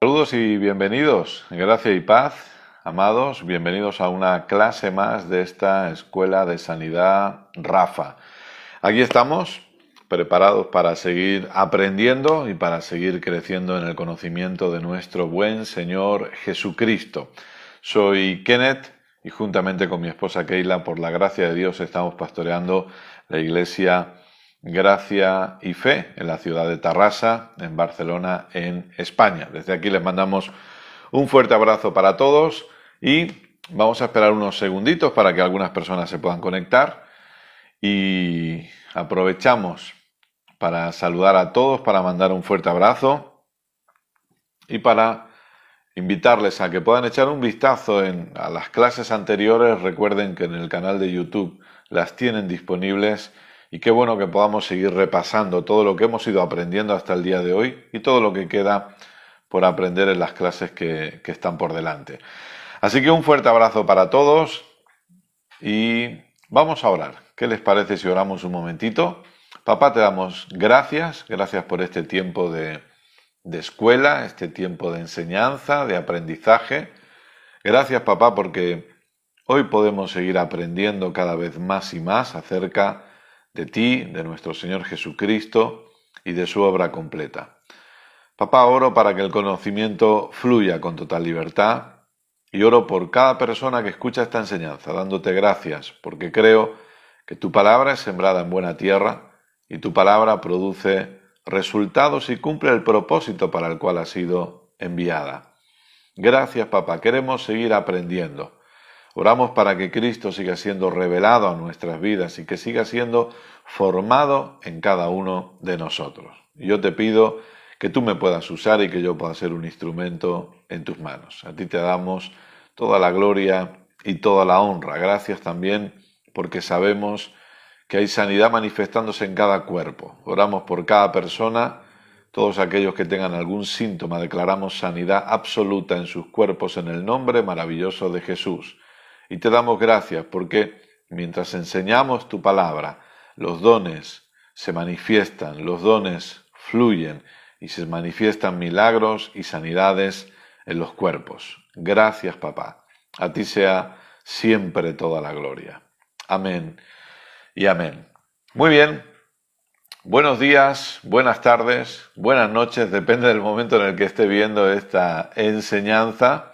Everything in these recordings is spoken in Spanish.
Saludos y bienvenidos, gracia y paz, amados, bienvenidos a una clase más de esta Escuela de Sanidad Rafa. Aquí estamos, preparados para seguir aprendiendo y para seguir creciendo en el conocimiento de nuestro buen Señor Jesucristo. Soy Kenneth y juntamente con mi esposa Keila, por la gracia de Dios, estamos pastoreando la iglesia Gracia y Fe en la ciudad de Tarrasa, en Barcelona, en España. Desde aquí les mandamos un fuerte abrazo para todos y vamos a esperar unos segunditos para que algunas personas se puedan conectar y aprovechamos para saludar a todos, para mandar un fuerte abrazo y para invitarles a que puedan echar un vistazo a las clases anteriores. Recuerden que en el canal de YouTube las tienen disponibles. Y qué bueno que podamos seguir repasando todo lo que hemos ido aprendiendo hasta el día de hoy y todo lo que queda por aprender en las clases que están por delante. Así que un fuerte abrazo para todos y vamos a orar. ¿Qué les parece si oramos un momentito? Papá, te damos gracias por este tiempo de escuela, este tiempo de enseñanza, de aprendizaje. Gracias, papá, porque hoy podemos seguir aprendiendo cada vez más y más acerca de ti, de nuestro Señor Jesucristo y de su obra completa. Papá, oro para que el conocimiento fluya con total libertad y oro por cada persona que escucha esta enseñanza, dándote gracias, porque creo que tu palabra es sembrada en buena tierra y tu palabra produce resultados y cumple el propósito para el cual ha sido enviada. Gracias, papá, queremos seguir aprendiendo. Oramos para que Cristo siga siendo revelado a nuestras vidas y que siga siendo formado en cada uno de nosotros. Y yo te pido que tú me puedas usar y que yo pueda ser un instrumento en tus manos. A ti te damos toda la gloria y toda la honra. Gracias también porque sabemos que hay sanidad manifestándose en cada cuerpo. Oramos por cada persona. Todos aquellos que tengan algún síntoma, declaramos sanidad absoluta en sus cuerpos en el nombre maravilloso de Jesús. Y te damos gracias porque mientras enseñamos tu palabra, los dones se manifiestan, los dones fluyen y se manifiestan milagros y sanidades en los cuerpos. Gracias, papá. A ti sea siempre toda la gloria. Amén y amén. Muy bien. Buenos días, buenas tardes, buenas noches, depende del momento en el que esté viendo esta enseñanza.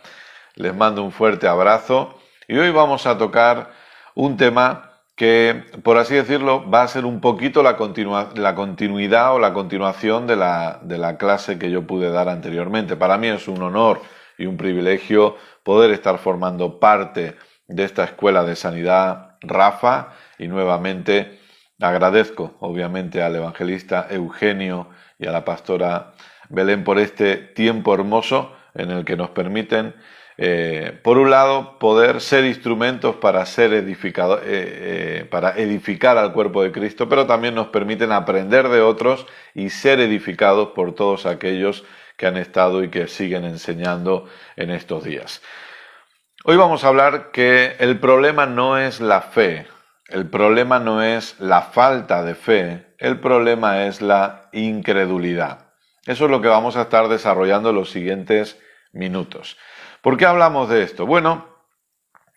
Les mando un fuerte abrazo. Y hoy vamos a tocar un tema que, por así decirlo, va a ser un poquito la continuidad o la continuación de la clase que yo pude dar anteriormente. Para mí es un honor y un privilegio poder estar formando parte de esta Escuela de Sanidad Rafa y nuevamente agradezco obviamente al evangelista Eugenio y a la pastora Belén por este tiempo hermoso en el que nos permiten por un lado, poder ser instrumentos para para edificar al cuerpo de Cristo, pero también nos permiten aprender de otros y ser edificados por todos aquellos que han estado y que siguen enseñando en estos días. Hoy vamos a hablar que el problema no es la fe, el problema no es la falta de fe, el problema es la incredulidad. Eso es lo que vamos a estar desarrollando en los siguientes minutos. ¿Por qué hablamos de esto? Bueno,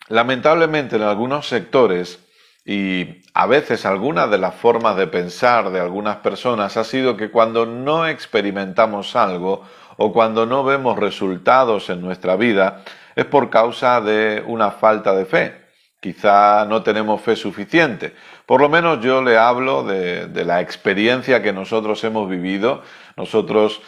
lamentablemente en algunos sectores y a veces algunas de las formas de pensar de algunas personas ha sido que cuando no experimentamos algo o cuando no vemos resultados en nuestra vida es por causa de una falta de fe. Quizá no tenemos fe suficiente. Por lo menos yo le hablo de la experiencia que nosotros hemos vivido. Nosotros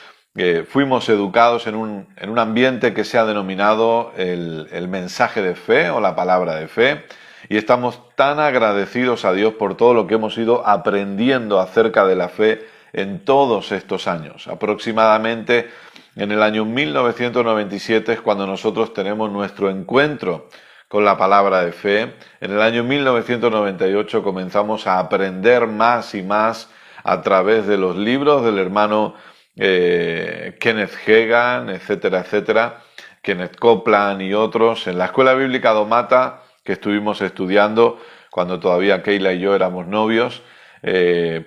fuimos educados en un ambiente que se ha denominado el mensaje de fe o la palabra de fe y estamos tan agradecidos a Dios por todo lo que hemos ido aprendiendo acerca de la fe en todos estos años. Aproximadamente en el año 1997 es cuando nosotros tenemos nuestro encuentro con la palabra de fe. En el año 1998 comenzamos a aprender más y más a través de los libros del hermano Kenneth Hagin, etcétera, etcétera, Kenneth Copeland y otros, en la Escuela Bíblica Domata que estuvimos estudiando cuando todavía Keila y yo éramos novios,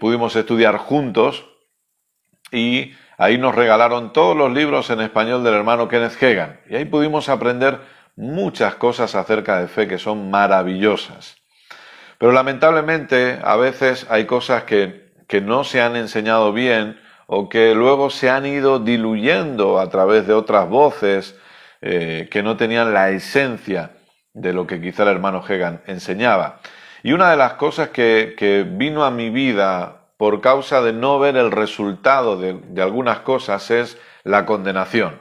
pudimos estudiar juntos y Ahí nos regalaron todos los libros en español del hermano Kenneth Hagin y ahí pudimos aprender muchas cosas acerca de fe que son maravillosas. Pero lamentablemente a veces hay cosas que no se han enseñado bien o que luego se han ido diluyendo a través de otras voces que no tenían la esencia de lo que quizá el hermano Hagin enseñaba. Y una de las cosas que vino a mi vida por causa de no ver el resultado de algunas cosas es la condenación.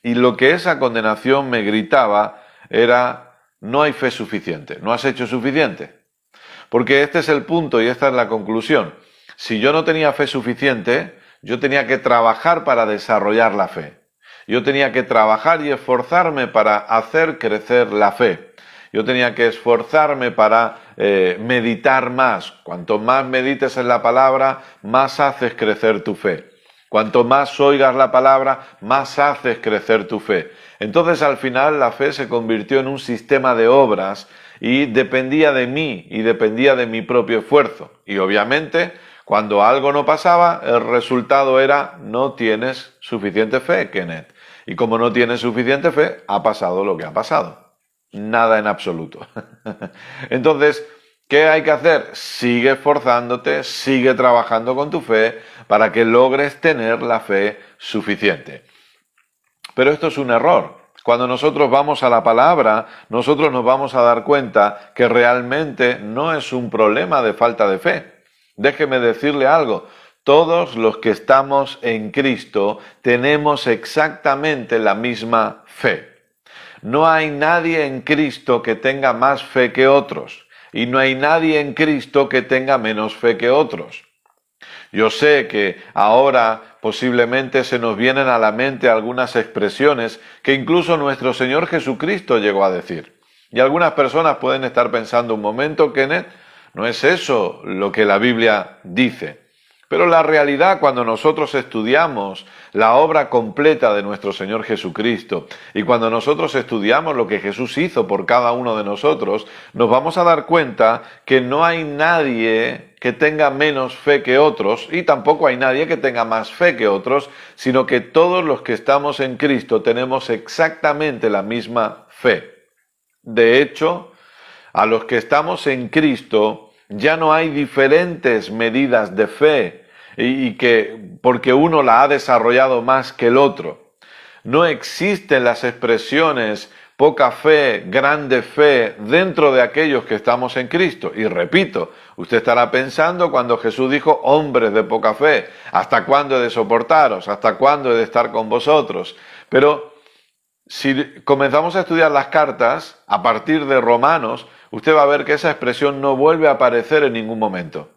Y lo que esa condenación me gritaba era: no hay fe suficiente, no has hecho suficiente. Porque este es el punto y esta es la conclusión. Si yo no tenía fe suficiente, yo tenía que trabajar para desarrollar la fe. Yo tenía que trabajar y esforzarme para hacer crecer la fe. Yo tenía que esforzarme para meditar más. Cuanto más medites en la palabra, más haces crecer tu fe. Cuanto más oigas la palabra, más haces crecer tu fe. Entonces al final la fe se convirtió en un sistema de obras y dependía de mí y dependía de mi propio esfuerzo. Y obviamente, cuando algo no pasaba, el resultado era: no tienes suficiente fe, Kenneth. Y como no tienes suficiente fe, ha pasado lo que ha pasado. Nada en absoluto. Entonces, ¿qué hay que hacer? Sigue esforzándote, sigue trabajando con tu fe para que logres tener la fe suficiente. Pero esto es un error. Cuando nosotros vamos a la palabra, nosotros nos vamos a dar cuenta que realmente no es un problema de falta de fe. Déjeme decirle algo. Todos los que estamos en Cristo tenemos exactamente la misma fe. No hay nadie en Cristo que tenga más fe que otros. Y no hay nadie en Cristo que tenga menos fe que otros. Yo sé que ahora posiblemente se nos vienen a la mente algunas expresiones que incluso nuestro Señor Jesucristo llegó a decir. Y algunas personas pueden estar pensando: un momento, Kenneth, no es eso lo que la Biblia dice. Pero la realidad, cuando nosotros estudiamos la obra completa de nuestro Señor Jesucristo y cuando nosotros estudiamos lo que Jesús hizo por cada uno de nosotros, nos vamos a dar cuenta que no hay nadie que tenga menos fe que otros y tampoco hay nadie que tenga más fe que otros, sino que todos los que estamos en Cristo tenemos exactamente la misma fe. De hecho, a los que estamos en Cristo ya no hay diferentes medidas de fe y que porque uno la ha desarrollado más que el otro. No existen las expresiones poca fe, grande fe dentro de aquellos que estamos en Cristo. Y repito, usted estará pensando cuando Jesús dijo: hombres de poca fe, ¿hasta cuándo he de soportaros? ¿Hasta cuándo he de estar con vosotros? Pero si comenzamos a estudiar las cartas, a partir de Romanos, usted va a ver que esa expresión no vuelve a aparecer en ningún momento.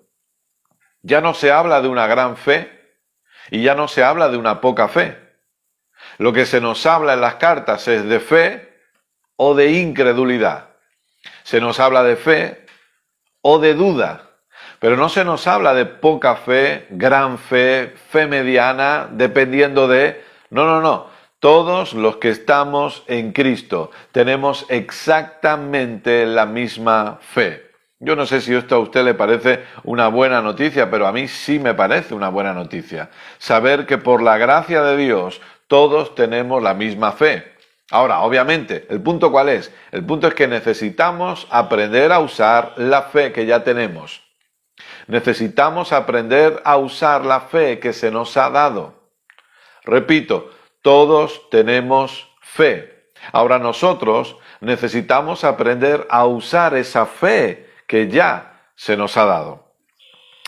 Ya no se habla de una gran fe y ya no se habla de una poca fe. Lo que se nos habla en las cartas es de fe o de incredulidad. Se nos habla de fe o de duda. Pero no se nos habla de poca fe, gran fe, fe mediana, dependiendo de... No. Todos los que estamos en Cristo tenemos exactamente la misma fe. Yo no sé si esto a usted le parece una buena noticia, pero a mí sí me parece una buena noticia. Saber que por la gracia de Dios todos tenemos la misma fe. Ahora, obviamente, ¿el punto cuál es? El punto es que necesitamos aprender a usar la fe que ya tenemos. Necesitamos aprender a usar la fe que se nos ha dado. Repito, todos tenemos fe. Ahora nosotros necesitamos aprender a usar esa fe que ya se nos ha dado.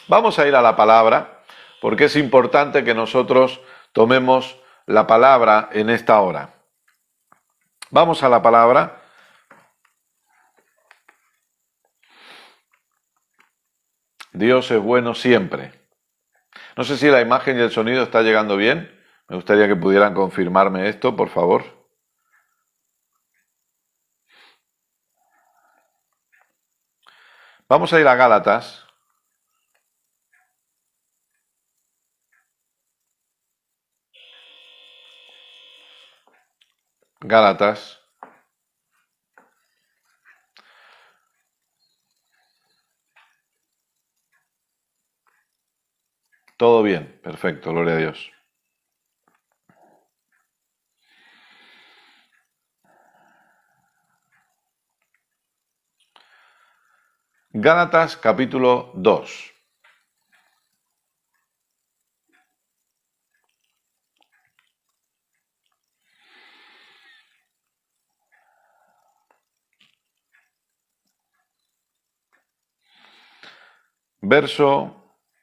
Vamos a ir a la palabra, porque es importante que nosotros tomemos la palabra en esta hora. Vamos a la palabra. Dios es bueno siempre. No sé si la imagen y el sonido está llegando bien. Me gustaría que pudieran confirmarme esto, por favor. Vamos a ir a Gálatas. Gálatas. Todo bien, perfecto, gloria a Dios. Gálatas capítulo 2.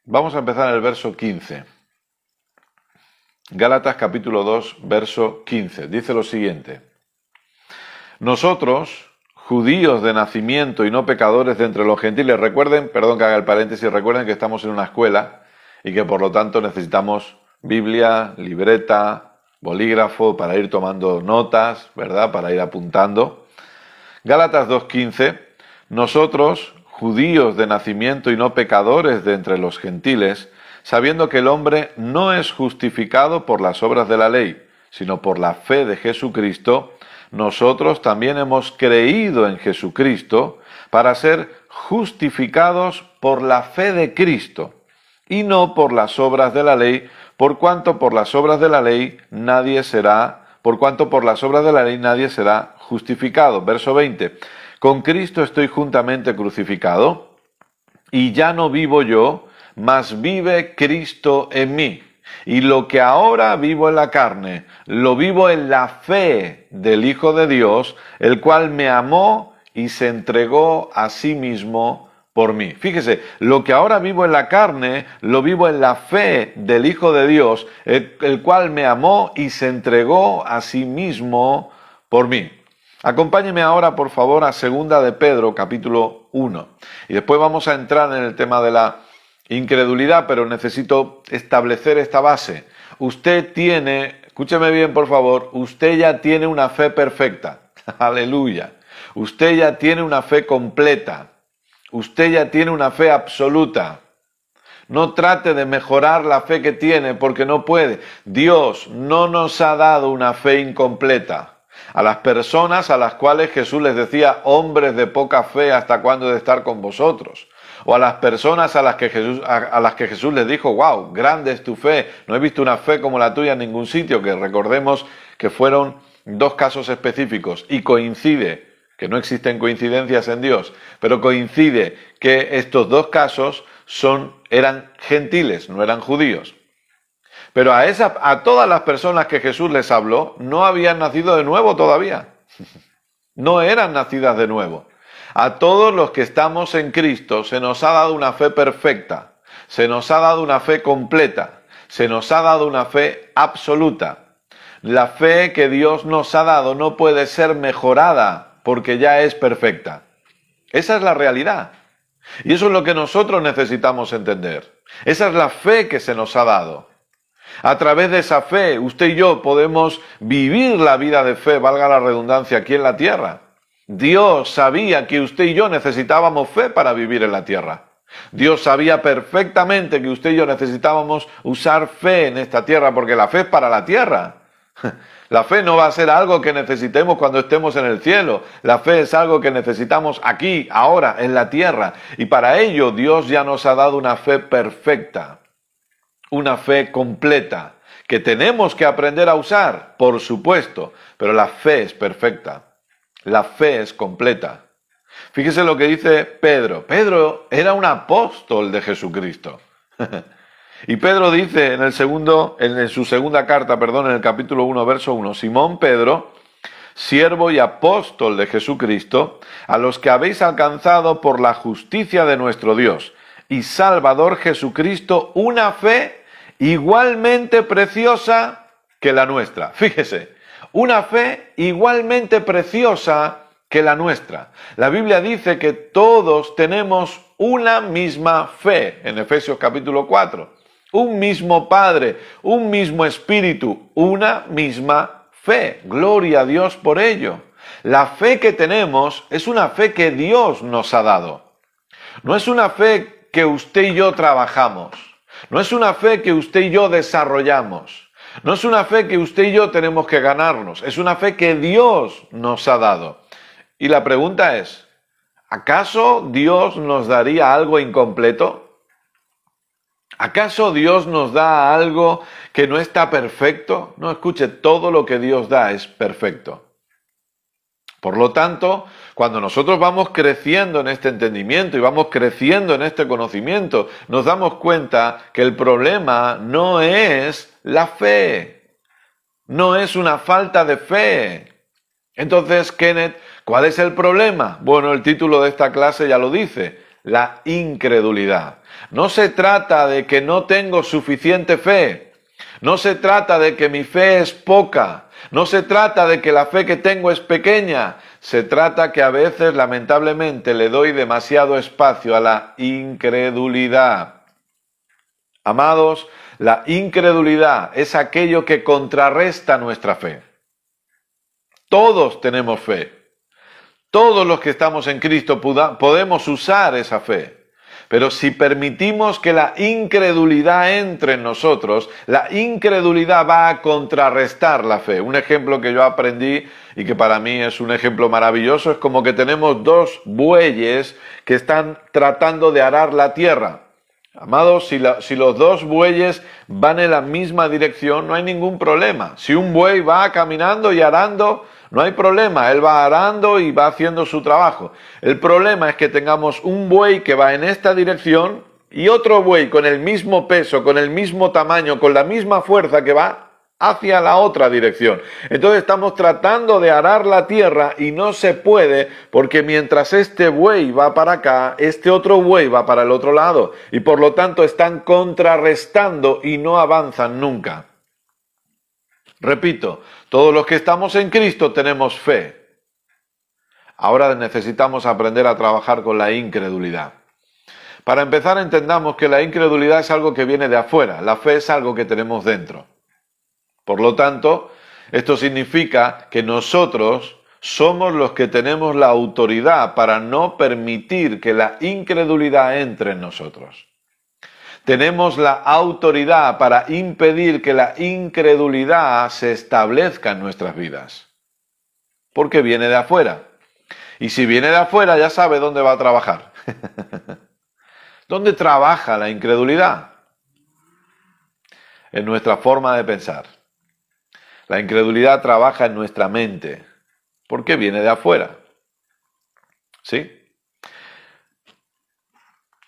Vamos a empezar en el verso 15. Gálatas capítulo 2, verso 15. Dice lo siguiente: nosotros, judíos de nacimiento y no pecadores de entre los gentiles, recuerden, perdón que haga el paréntesis, recuerden que estamos en una escuela y que por lo tanto necesitamos Biblia, libreta, bolígrafo para ir tomando notas, ¿verdad? Para ir apuntando. Gálatas 2:15, nosotros, judíos de nacimiento y no pecadores de entre los gentiles, sabiendo que el hombre no es justificado por las obras de la ley, sino por la fe de Jesucristo, nosotros también hemos creído en Jesucristo para ser justificados por la fe de Cristo, y no por las obras de la ley, por cuanto por las obras de la ley nadie será justificado. Verso 20. Con Cristo estoy juntamente crucificado, y ya no vivo yo, mas vive Cristo en mí. Y lo que ahora vivo en la carne, lo vivo en la fe del Hijo de Dios, el cual me amó y se entregó a sí mismo por mí. Fíjese, lo que ahora vivo en la carne, lo vivo en la fe del Hijo de Dios, el cual me amó y se entregó a sí mismo por mí. Acompáñeme ahora, por favor, a 2 de Pedro, capítulo 1. Y después vamos a entrar en el tema de la incredulidad, pero necesito establecer esta base. Usted tiene, escúcheme bien por favor, usted ya tiene una fe perfecta. Aleluya. Usted ya tiene una fe completa. Usted ya tiene una fe absoluta. No trate de mejorar la fe que tiene porque no puede. Dios no nos ha dado una fe incompleta. A las personas a las cuales Jesús les decía, hombres de poca fe, ¿hasta cuándo he de estar con vosotros? O a las personas a las que Jesús les dijo, wow, grande es tu fe, no he visto una fe como la tuya en ningún sitio, que recordemos que fueron dos casos específicos y coincide, que no existen coincidencias en Dios, pero coincide que estos dos casos eran gentiles, no eran judíos. Pero a todas las personas que Jesús les habló, no habían nacido de nuevo todavía. No eran nacidas de nuevo. A todos los que estamos en Cristo se nos ha dado una fe perfecta, se nos ha dado una fe completa, se nos ha dado una fe absoluta. La fe que Dios nos ha dado no puede ser mejorada porque ya es perfecta. Esa es la realidad. Y eso es lo que nosotros necesitamos entender. Esa es la fe que se nos ha dado. A través de esa fe, usted y yo podemos vivir la vida de fe, valga la redundancia, aquí en la tierra. Dios sabía que usted y yo necesitábamos fe para vivir en la tierra. Dios sabía perfectamente que usted y yo necesitábamos usar fe en esta tierra, porque la fe es para la tierra. La fe no va a ser algo que necesitemos cuando estemos en el cielo. La fe es algo que necesitamos aquí, ahora, en la tierra. Y para ello Dios ya nos ha dado una fe perfecta. Una fe completa, que tenemos que aprender a usar, por supuesto, pero la fe es perfecta, la fe es completa. Fíjese lo que dice Pedro. Pedro era un apóstol de Jesucristo. Y Pedro dice en su segunda carta, en el capítulo 1, verso 1, Simón Pedro, siervo y apóstol de Jesucristo, a los que habéis alcanzado por la justicia de nuestro Dios y Salvador Jesucristo una fe igualmente preciosa que la nuestra. Fíjese, una fe igualmente preciosa que la nuestra. La Biblia dice que todos tenemos una misma fe, en Efesios capítulo 4. Un mismo Padre, un mismo Espíritu, una misma fe. Gloria a Dios por ello. La fe que tenemos es una fe que Dios nos ha dado. No es una fe que usted y yo trabajamos. No es una fe que usted y yo desarrollamos. No es una fe que usted y yo tenemos que ganarnos. Es una fe que Dios nos ha dado. Y la pregunta es, ¿acaso Dios nos daría algo incompleto? ¿Acaso Dios nos da algo que no está perfecto? No, escuche, todo lo que Dios da es perfecto. Por lo tanto, cuando nosotros vamos creciendo en este entendimiento y vamos creciendo en este conocimiento, nos damos cuenta que el problema no es la fe, no es una falta de fe. Entonces, Kenneth, ¿cuál es el problema? Bueno, el título de esta clase ya lo dice, la incredulidad. No se trata de que no tengo suficiente fe, no se trata de que mi fe es poca, no se trata de que la fe que tengo es pequeña, se trata que a veces, lamentablemente, le doy demasiado espacio a la incredulidad. Amados, la incredulidad es aquello que contrarresta nuestra fe. Todos tenemos fe. Todos los que estamos en Cristo podemos usar esa fe. Pero si permitimos que la incredulidad entre en nosotros, la incredulidad va a contrarrestar la fe. Un ejemplo que yo aprendí y que para mí es un ejemplo maravilloso es como que tenemos dos bueyes que están tratando de arar la tierra. Amados, si los dos bueyes van en la misma dirección, no hay ningún problema. Si un buey va caminando y arando, no hay problema, él va arando y va haciendo su trabajo. El problema es que tengamos un buey que va en esta dirección y otro buey con el mismo peso, con el mismo tamaño, con la misma fuerza que va hacia la otra dirección. Entonces estamos tratando de arar la tierra y no se puede porque mientras este buey va para acá, este otro buey va para el otro lado y por lo tanto están contrarrestando y no avanzan nunca. Repito, todos los que estamos en Cristo tenemos fe. Ahora necesitamos aprender a trabajar con la incredulidad. Para empezar, entendamos que la incredulidad es algo que viene de afuera, la fe es algo que tenemos dentro. Por lo tanto, esto significa que nosotros somos los que tenemos la autoridad para no permitir que la incredulidad entre en nosotros. Tenemos la autoridad para impedir que la incredulidad se establezca en nuestras vidas. Porque viene de afuera. Y si viene de afuera, ya sabe dónde va a trabajar. ¿Dónde trabaja la incredulidad? En nuestra forma de pensar. La incredulidad trabaja en nuestra mente. Porque viene de afuera. ¿Sí?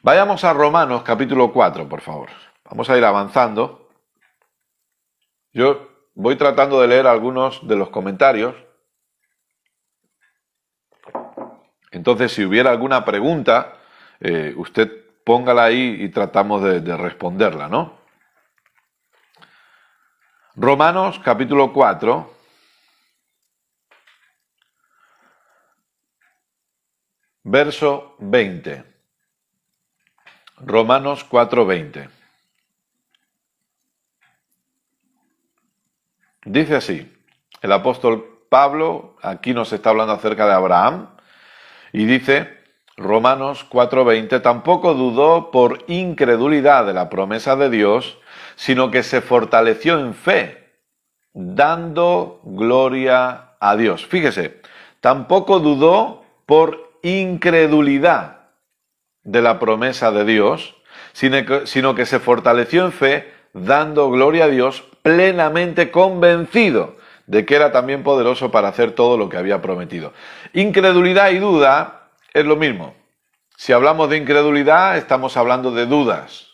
Vayamos a Romanos capítulo 4, por favor. Vamos a ir avanzando. Yo voy tratando de leer algunos de los comentarios. Entonces, si hubiera alguna pregunta, usted póngala ahí y tratamos de responderla, ¿no? Romanos capítulo 4. Verso 20. Romanos 4:20. Dice así, el apóstol Pablo aquí nos está hablando acerca de Abraham y dice, Romanos 4:20, tampoco dudó por incredulidad de la promesa de Dios, sino que se fortaleció en fe, dando gloria a Dios. Fíjese, tampoco dudó por incredulidad de la promesa de Dios, sino que se fortaleció en fe, dando gloria a Dios, plenamente convencido de que era también poderoso para hacer todo lo que había prometido. Incredulidad y duda es lo mismo. Si hablamos de incredulidad, estamos hablando de dudas,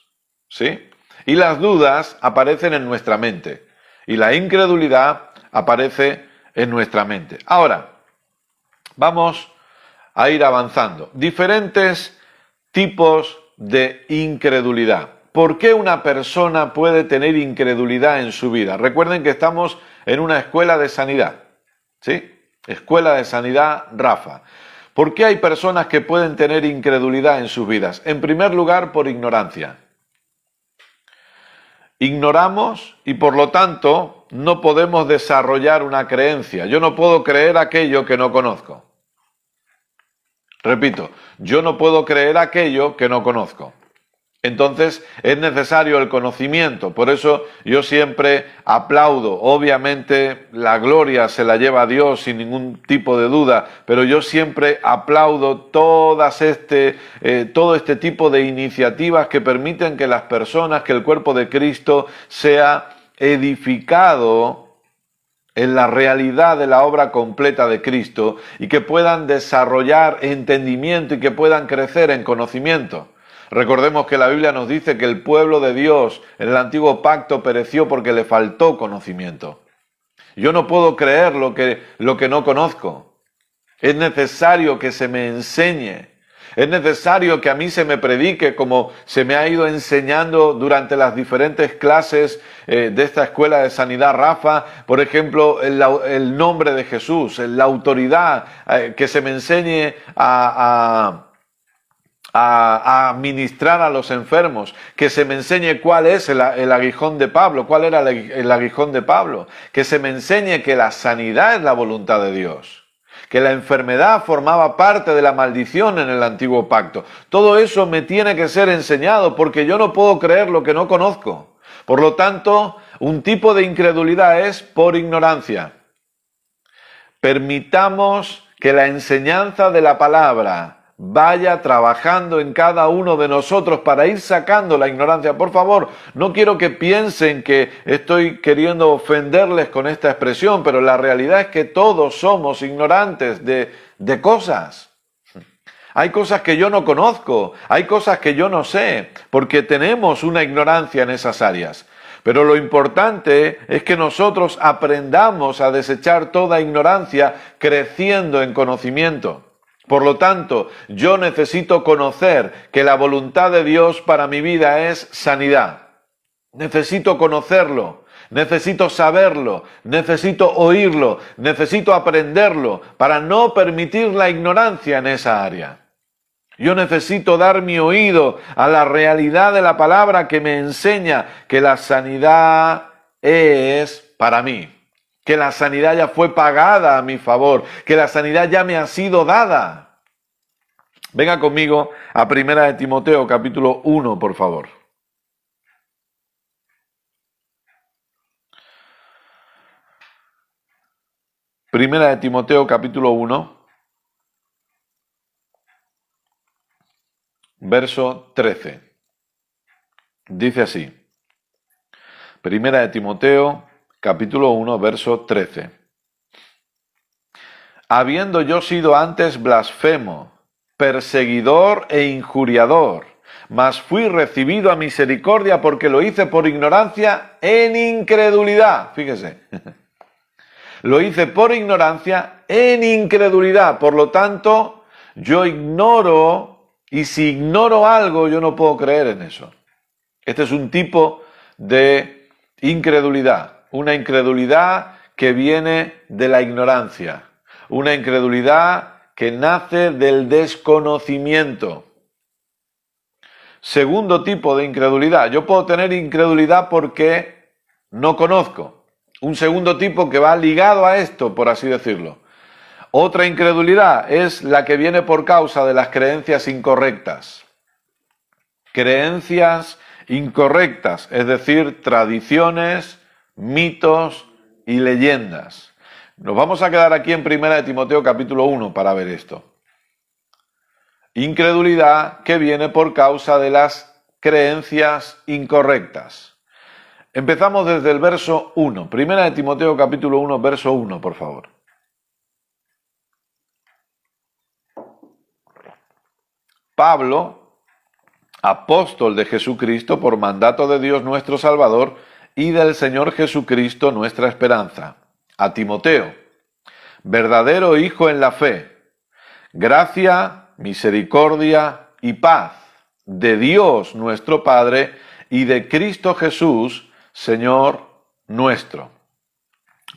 ¿sí? Y las dudas aparecen en nuestra mente, y la incredulidad aparece en nuestra mente. Ahora, vamos a ir avanzando. Diferentes tipos de incredulidad. ¿Por qué una persona puede tener incredulidad en su vida? Recuerden que estamos en una escuela de sanidad, ¿sí? Escuela de sanidad Rafa. ¿Por qué hay personas que pueden tener incredulidad en sus vidas? En primer lugar, por ignorancia. Ignoramos y por lo tanto no podemos desarrollar una creencia. Yo no puedo creer aquello que no conozco. Repito, yo no puedo creer aquello que no conozco. Entonces es necesario el conocimiento. Por eso yo siempre aplaudo. Obviamente la gloria se la lleva a Dios sin ningún tipo de duda, pero yo siempre aplaudo todo este tipo de iniciativas que permiten que las personas, que el cuerpo de Cristo sea edificado en la realidad de la obra completa de Cristo y que puedan desarrollar entendimiento y que puedan crecer en conocimiento. Recordemos que la Biblia nos dice que el pueblo de Dios en el antiguo pacto pereció porque le faltó conocimiento. Yo no puedo creer lo que no conozco. Es necesario que se me enseñe. Es necesario que a mí se me predique como se me ha ido enseñando durante las diferentes clases de esta escuela de sanidad Rafa. Por ejemplo, el nombre de Jesús, la autoridad, que se me enseñe a ministrar a los enfermos, que se me enseñe cuál es el aguijón de Pablo, cuál era el aguijón de Pablo, que se me enseñe que la sanidad es la voluntad de Dios, que la enfermedad formaba parte de la maldición en el antiguo pacto. Todo eso me tiene que ser enseñado porque yo no puedo creer lo que no conozco. Por lo tanto, un tipo de incredulidad es por ignorancia. Permitamos que la enseñanza de la palabra vaya trabajando en cada uno de nosotros para ir sacando la ignorancia. Por favor, no quiero que piensen que estoy queriendo ofenderles con esta expresión, pero la realidad es que todos somos ignorantes de cosas. Hay cosas que yo no conozco, hay cosas que yo no sé, porque tenemos una ignorancia en esas áreas. Pero lo importante es que nosotros aprendamos a desechar toda ignorancia creciendo en conocimiento. Por lo tanto, yo necesito conocer que la voluntad de Dios para mi vida es sanidad. Necesito conocerlo, necesito saberlo, necesito oírlo, necesito aprenderlo para no permitir la ignorancia en esa área. Yo necesito dar mi oído a la realidad de la palabra que me enseña que la sanidad es para mí. Que la sanidad ya fue pagada a mi favor, que la sanidad ya me ha sido dada. Venga conmigo a 1 de Timoteo capítulo 1, por favor. Primera de Timoteo capítulo 1, verso 13. Dice así. Primera de Timoteo capítulo 1, verso 13. Habiendo yo sido antes blasfemo, perseguidor e injuriador, mas fui recibido a misericordia porque lo hice por ignorancia en incredulidad. Fíjese, lo hice por ignorancia en incredulidad. Por lo tanto, yo ignoro, y si ignoro algo, yo no puedo creer en eso. Este es un tipo de incredulidad, una incredulidad que viene de la ignorancia, una incredulidad que nace del desconocimiento. Segundo tipo de incredulidad. Yo puedo tener incredulidad porque no conozco. Un segundo tipo que va ligado a esto, por así decirlo. Otra incredulidad es la que viene por causa de las creencias incorrectas. Creencias incorrectas, es decir, tradiciones, mitos y leyendas. Nos vamos a quedar aquí en 1 de Timoteo capítulo 1 para ver esto. Incredulidad que viene por causa de las creencias incorrectas. Empezamos desde el verso 1. 1 de Timoteo capítulo 1, verso 1, por favor. Pablo, apóstol de Jesucristo por mandato de Dios nuestro Salvador y del Señor Jesucristo nuestra esperanza. A Timoteo, verdadero hijo en la fe, gracia, misericordia y paz de Dios nuestro Padre y de Cristo Jesús, Señor nuestro.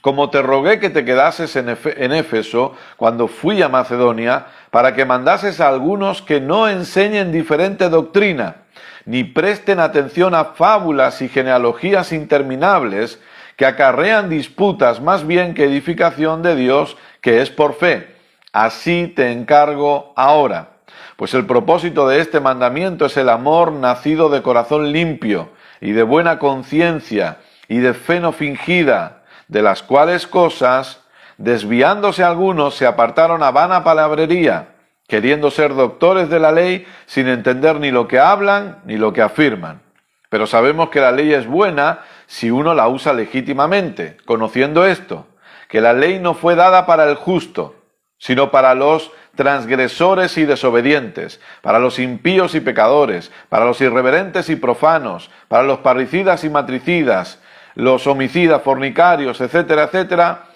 Como te rogué que te quedases en Éfeso cuando fui a Macedonia, para que mandases a algunos que no enseñen diferente doctrina, ni presten atención a fábulas y genealogías interminables, que acarrean disputas más bien que edificación de Dios, que es por fe. Así te encargo ahora. Pues el propósito de este mandamiento es el amor nacido de corazón limpio y de buena conciencia y de fe no fingida, de las cuales cosas, desviándose algunos, se apartaron a vana palabrería, queriendo ser doctores de la ley sin entender ni lo que hablan ni lo que afirman. Pero sabemos que la ley es buena si uno la usa legítimamente. Conociendo esto, que la ley no fue dada para el justo, sino para los transgresores y desobedientes, para los impíos y pecadores, para los irreverentes y profanos, para los parricidas y matricidas, los homicidas, fornicarios, etcétera, etcétera.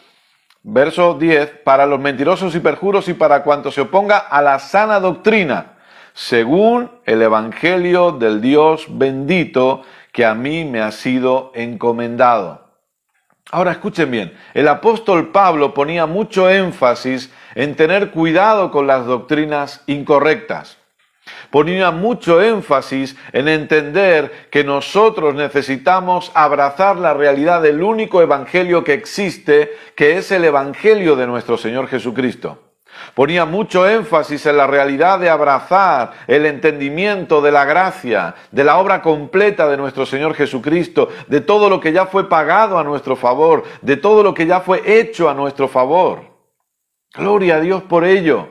Verso 10, para los mentirosos y perjuros y para cuanto se oponga a la sana doctrina, según el evangelio del Dios bendito que a mí me ha sido encomendado. Ahora escuchen bien, el apóstol Pablo ponía mucho énfasis en tener cuidado con las doctrinas incorrectas. Ponía mucho énfasis en entender que nosotros necesitamos abrazar la realidad del único evangelio que existe, que es el evangelio de nuestro Señor Jesucristo. Ponía mucho énfasis en la realidad de abrazar el entendimiento de la gracia, de la obra completa de nuestro Señor Jesucristo, de todo lo que ya fue pagado a nuestro favor, de todo lo que ya fue hecho a nuestro favor. Gloria a Dios por ello.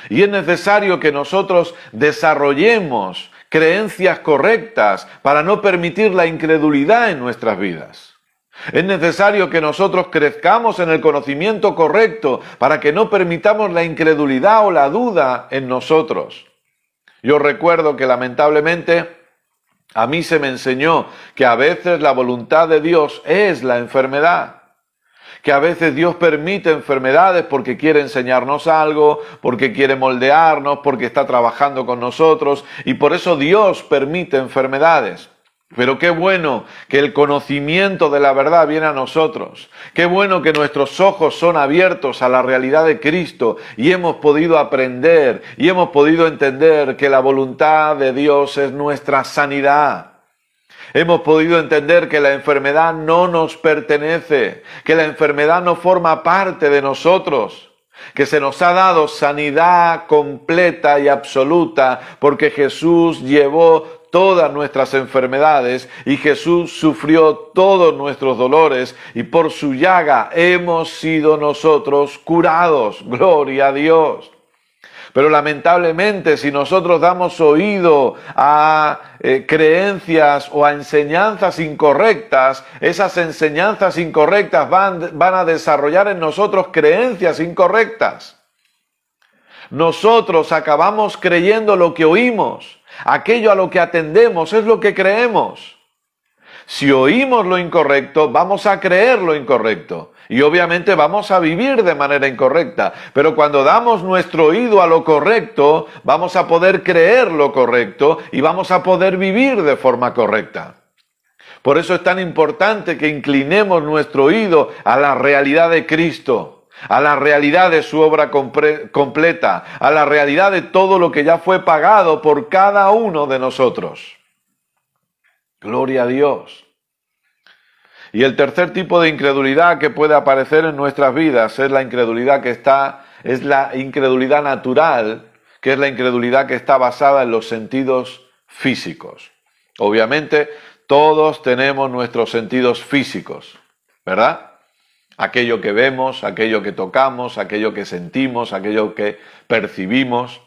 Y es necesario que nosotros desarrollemos creencias correctas para no permitir la incredulidad en nuestras vidas. Es necesario que nosotros crezcamos en el conocimiento correcto para que no permitamos la incredulidad o la duda en nosotros. Yo recuerdo que lamentablemente a mí se me enseñó que a veces la voluntad de Dios es la enfermedad. Que a veces Dios permite enfermedades porque quiere enseñarnos algo, porque quiere moldearnos, porque está trabajando con nosotros y por eso Dios permite enfermedades. Pero qué bueno que el conocimiento de la verdad viene a nosotros. Qué bueno que nuestros ojos son abiertos a la realidad de Cristo y hemos podido aprender y hemos podido entender que la voluntad de Dios es nuestra sanidad. Hemos podido entender que la enfermedad no nos pertenece, que la enfermedad no forma parte de nosotros, que se nos ha dado sanidad completa y absoluta porque Jesús llevó todas nuestras enfermedades y Jesús sufrió todos nuestros dolores y por su llaga hemos sido nosotros curados. Gloria a Dios. Pero lamentablemente si nosotros damos oído a creencias o a enseñanzas incorrectas, esas enseñanzas incorrectas van a desarrollar en nosotros creencias incorrectas. Nosotros acabamos creyendo lo que oímos, aquello a lo que atendemos es lo que creemos. Si oímos lo incorrecto, vamos a creer lo incorrecto. Y obviamente vamos a vivir de manera incorrecta. Pero cuando damos nuestro oído a lo correcto, vamos a poder creer lo correcto y vamos a poder vivir de forma correcta. Por eso es tan importante que inclinemos nuestro oído a la realidad de Cristo, a la realidad de su obra completa, a la realidad de todo lo que ya fue pagado por cada uno de nosotros. Gloria a Dios. Y el tercer tipo de incredulidad que puede aparecer en nuestras vidas es la incredulidad es la incredulidad natural, que es la incredulidad que está basada en los sentidos físicos. Obviamente, todos tenemos nuestros sentidos físicos, ¿verdad? Aquello que vemos, aquello que tocamos, aquello que sentimos, aquello que percibimos.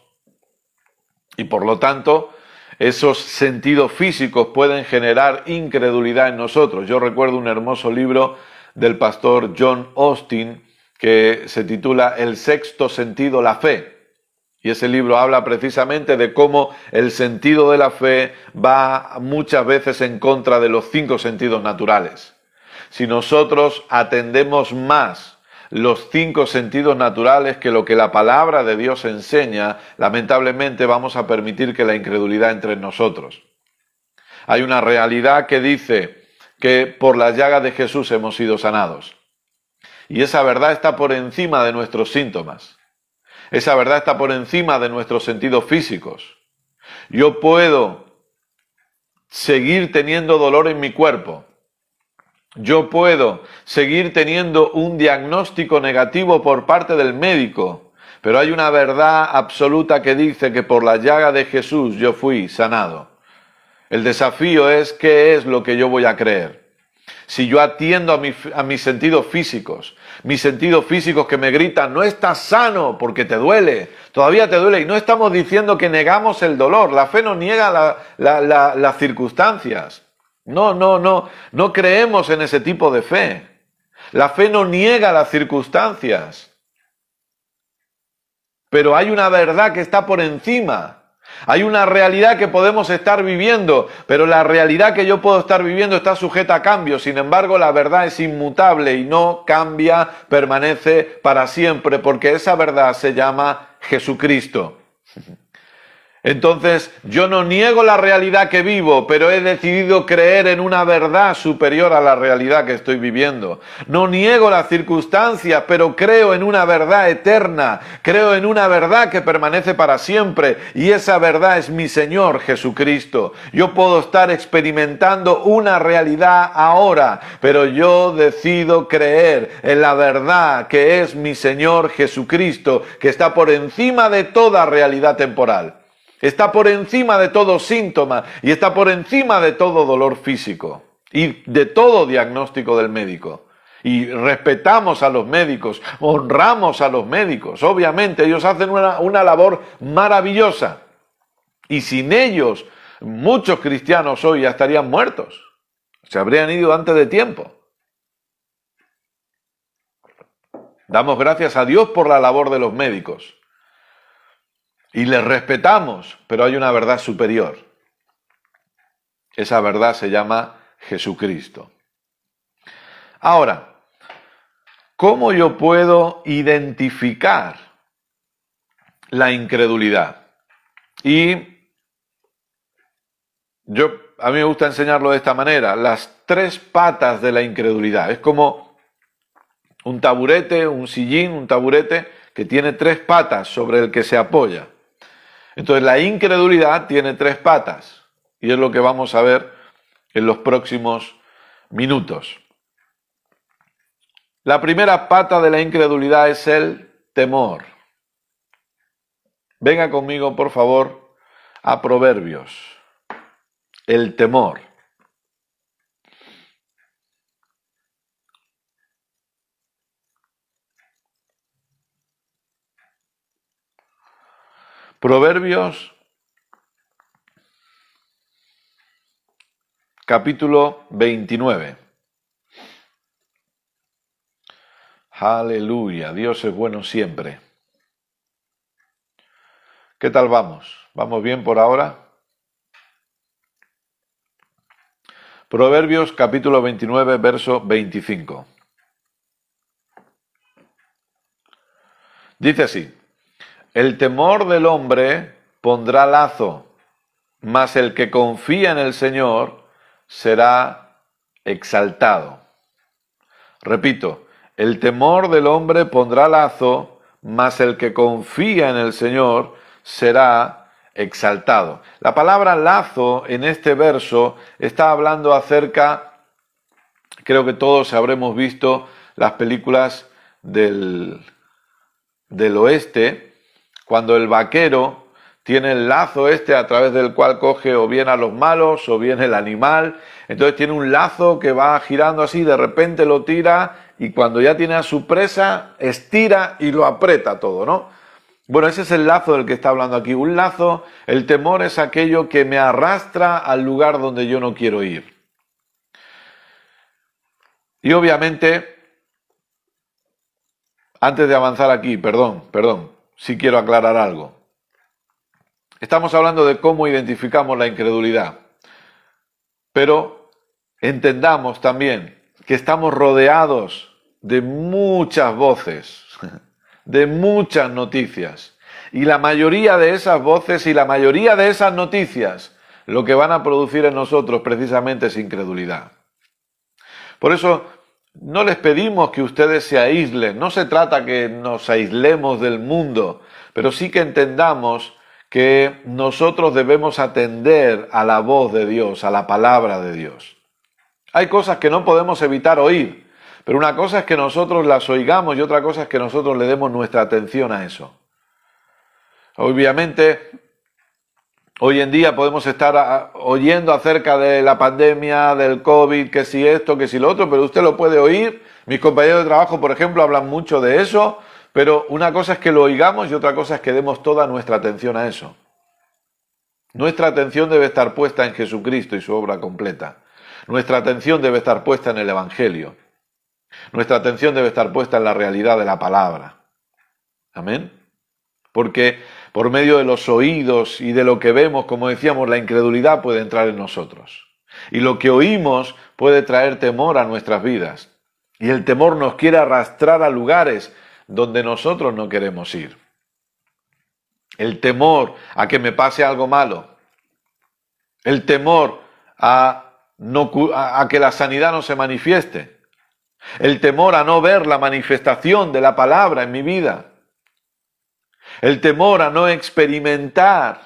Y por lo tanto, esos sentidos físicos pueden generar incredulidad en nosotros. Yo recuerdo un hermoso libro del pastor John Austin que se titula El sexto sentido, la fe. Y ese libro habla precisamente de cómo el sentido de la fe va muchas veces en contra de los 5 sentidos naturales. Si nosotros atendemos más los 5 sentidos naturales que lo que la palabra de Dios enseña, lamentablemente vamos a permitir que la incredulidad entre en nosotros. Hay una realidad que dice que por las llagas de Jesús hemos sido sanados. Y esa verdad está por encima de nuestros síntomas. Esa verdad está por encima de nuestros sentidos físicos. Yo puedo seguir teniendo dolor en mi cuerpo. Yo puedo seguir teniendo un diagnóstico negativo por parte del médico, pero hay una verdad absoluta que dice que por la llaga de Jesús yo fui sanado. El desafío es qué es lo que yo voy a creer. Si yo atiendo a mis sentidos físicos que me gritan, no estás sano porque te duele, todavía te duele, y no estamos diciendo que negamos el dolor, la fe no niega las circunstancias. No creemos en ese tipo de fe. La fe no niega las circunstancias. Pero hay una verdad que está por encima. Hay una realidad que podemos estar viviendo, pero la realidad que yo puedo estar viviendo está sujeta a cambio. Sin embargo, la verdad es inmutable y no cambia, permanece para siempre, porque esa verdad se llama Jesucristo. Entonces, yo no niego la realidad que vivo, pero he decidido creer en una verdad superior a la realidad que estoy viviendo. No niego las circunstancias, pero creo en una verdad eterna. Creo en una verdad que permanece para siempre. Y esa verdad es mi Señor Jesucristo. Yo puedo estar experimentando una realidad ahora, pero yo decido creer en la verdad que es mi Señor Jesucristo, que está por encima de toda realidad temporal. Está por encima de todo síntoma y está por encima de todo dolor físico y de todo diagnóstico del médico. Y respetamos a los médicos, honramos a los médicos. Obviamente ellos hacen una labor maravillosa. Y sin ellos, muchos cristianos hoy ya estarían muertos. Se habrían ido antes de tiempo. Damos gracias a Dios por la labor de los médicos. Y les respetamos, pero hay una verdad superior. Esa verdad se llama Jesucristo. Ahora, ¿cómo yo puedo identificar la incredulidad? Y a mí me gusta enseñarlo de esta manera, las tres patas de la incredulidad. Es como un taburete, un sillín, un taburete que tiene tres patas sobre el que se apoya. Entonces la incredulidad tiene tres patas y es lo que vamos a ver en los próximos minutos. La primera pata de la incredulidad es el temor. Venga conmigo, por favor, a Proverbios. El temor. Proverbios, capítulo 29. Aleluya, Dios es bueno siempre. ¿Qué tal vamos? ¿Vamos bien por ahora? Proverbios, capítulo 29, verso 25. Dice así: el temor del hombre pondrá lazo, mas el que confía en el Señor será exaltado. Repito, el temor del hombre pondrá lazo, mas el que confía en el Señor será exaltado. La palabra lazo en este verso está hablando acerca, creo que todos habremos visto las películas del oeste, cuando el vaquero tiene el lazo a través del cual coge o bien a los malos o bien el animal. Entonces tiene un lazo que va girando así, de repente lo tira y cuando ya tiene a su presa, estira y lo aprieta todo, ¿no? Bueno, ese es el lazo del que está hablando aquí. Un lazo, el temor es aquello que me arrastra al lugar donde yo no quiero ir. Y obviamente, antes de avanzar aquí, perdón, sí quiero aclarar algo. Estamos hablando de cómo identificamos la incredulidad, pero entendamos también que estamos rodeados de muchas voces, de muchas noticias, y la mayoría de esas voces y la mayoría de esas noticias lo que van a producir en nosotros precisamente es incredulidad. Por eso no les pedimos que ustedes se aíslen, no se trata que nos aislemos del mundo, pero sí que entendamos que nosotros debemos atender a la voz de Dios, a la palabra de Dios. Hay cosas que no podemos evitar oír, pero una cosa es que nosotros las oigamos y otra cosa es que nosotros le demos nuestra atención a eso. Obviamente, hoy en día podemos estar oyendo acerca de la pandemia, del COVID, que si esto, que si lo otro, pero usted lo puede oír. Mis compañeros de trabajo, por ejemplo, hablan mucho de eso. Pero una cosa es que lo oigamos y otra cosa es que demos toda nuestra atención a eso. Nuestra atención debe estar puesta en Jesucristo y su obra completa. Nuestra atención debe estar puesta en el Evangelio. Nuestra atención debe estar puesta en la realidad de la palabra. Amén. Porque por medio de los oídos y de lo que vemos, como decíamos, la incredulidad puede entrar en nosotros. Y lo que oímos puede traer temor a nuestras vidas. Y el temor nos quiere arrastrar a lugares donde nosotros no queremos ir. El temor a que me pase algo malo. El temor a que la sanidad no se manifieste. El temor a no ver la manifestación de la palabra en mi vida. El temor a no experimentar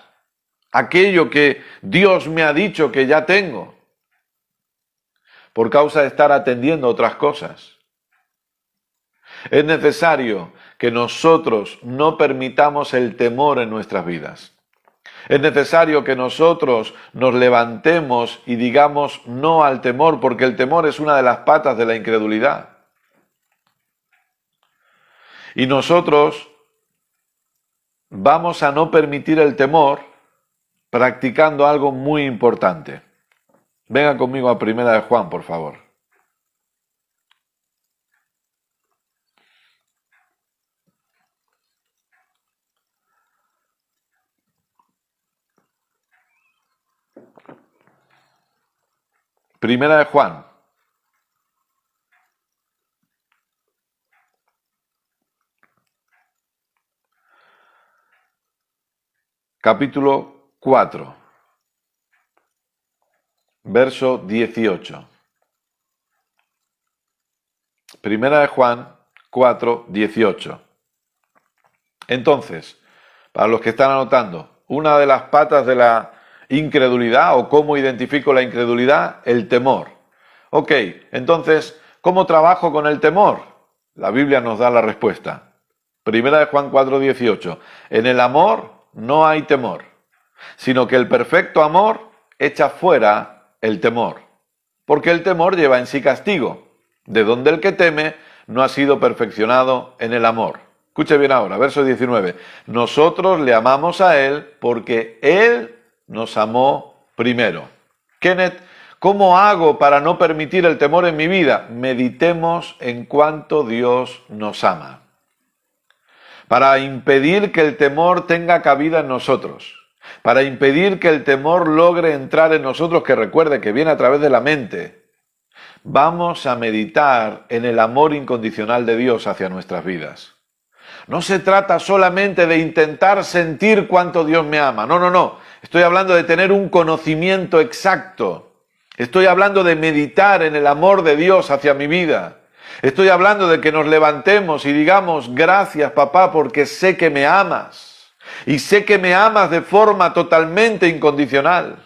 aquello que Dios me ha dicho que ya tengo, por causa de estar atendiendo otras cosas. Es necesario que nosotros no permitamos el temor en nuestras vidas. Es necesario que nosotros nos levantemos y digamos no al temor, porque el temor es una de las patas de la incredulidad. Y nosotros vamos a no permitir el temor practicando algo muy importante. Venga conmigo a Primera de Juan, por favor. Primera de Juan. Capítulo 4. Verso 18. Primera de Juan 4, 18. Entonces, para los que están anotando, una de las patas de la incredulidad, o cómo identifico la incredulidad, el temor. Ok, entonces, ¿cómo trabajo con el temor? La Biblia nos da la respuesta. Primera de Juan 4, 18. En el amor no hay temor, sino que el perfecto amor echa fuera el temor, porque el temor lleva en sí castigo, de donde el que teme no ha sido perfeccionado en el amor. Escuche bien ahora, verso 19. Nosotros le amamos a Él porque Él nos amó primero. Kenneth, ¿cómo hago para no permitir el temor en mi vida? Meditemos en cuánto Dios nos ama. Para impedir que el temor tenga cabida en nosotros. Para impedir que el temor logre entrar en nosotros, que recuerde que viene a través de la mente, vamos a meditar en el amor incondicional de Dios hacia nuestras vidas. No se trata solamente de intentar sentir cuánto Dios me ama. No, no, no. Estoy hablando de tener un conocimiento exacto. Estoy hablando de meditar en el amor de Dios hacia mi vida. Estoy hablando de que nos levantemos y digamos, gracias papá, porque sé que me amas. Y sé que me amas de forma totalmente incondicional.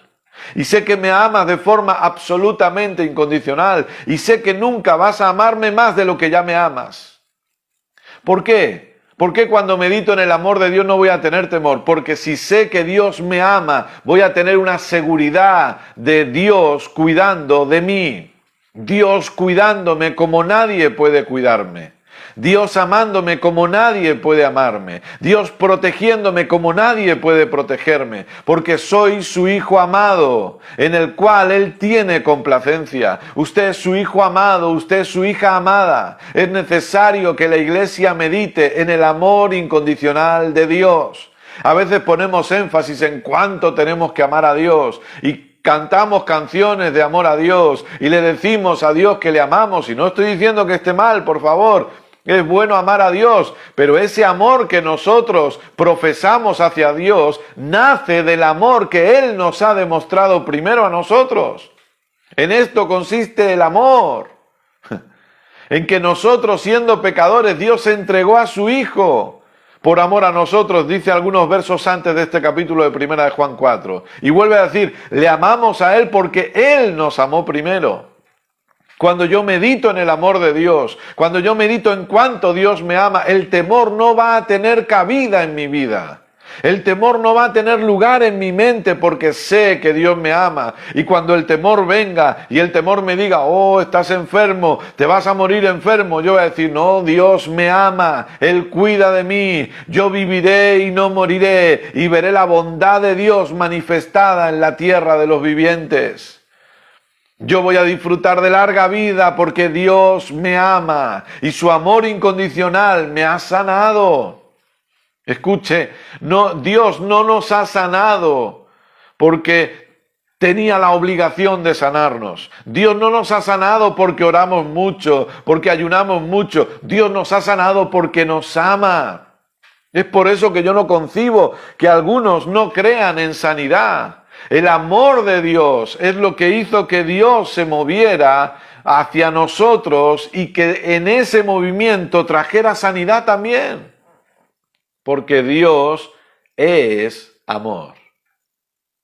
Y sé que me amas de forma absolutamente incondicional. Y sé que nunca vas a amarme más de lo que ya me amas. ¿Por qué? ¿Por qué cuando medito en el amor de Dios no voy a tener temor? Porque si sé que Dios me ama, voy a tener una seguridad de Dios cuidando de mí. Dios cuidándome como nadie puede cuidarme. Dios amándome como nadie puede amarme. Dios protegiéndome como nadie puede protegerme. Porque soy su hijo amado, en el cual Él tiene complacencia. Usted es su hijo amado, usted es su hija amada. Es necesario que la iglesia medite en el amor incondicional de Dios. A veces ponemos énfasis en cuánto tenemos que amar a Dios y cantamos canciones de amor a Dios y le decimos a Dios que le amamos. Y no estoy diciendo que esté mal, por favor. Es bueno amar a Dios, pero ese amor que nosotros profesamos hacia Dios nace del amor que Él nos ha demostrado primero a nosotros. En esto consiste el amor, en que nosotros siendo pecadores, Dios entregó a su Hijo por amor a nosotros, dice algunos versos antes de este capítulo de Primera de Juan 4. Y vuelve a decir, le amamos a Él porque Él nos amó primero. Cuando yo medito en el amor de Dios, cuando yo medito en cuánto Dios me ama, el temor no va a tener cabida en mi vida. El temor no va a tener lugar en mi mente porque sé que Dios me ama. Y cuando el temor venga y el temor me diga, oh, estás enfermo, te vas a morir enfermo, yo voy a decir, no, Dios me ama, Él cuida de mí, yo viviré y no moriré y veré la bondad de Dios manifestada en la tierra de los vivientes. Yo voy a disfrutar de larga vida porque Dios me ama y su amor incondicional me ha sanado. Escuche, no, Dios no nos ha sanado porque tenía la obligación de sanarnos. Dios no nos ha sanado porque oramos mucho, porque ayunamos mucho. Dios nos ha sanado porque nos ama. Es por eso que yo no concibo que algunos no crean en sanidad. El amor de Dios es lo que hizo que Dios se moviera hacia nosotros y que en ese movimiento trajera sanidad también. Porque Dios es amor.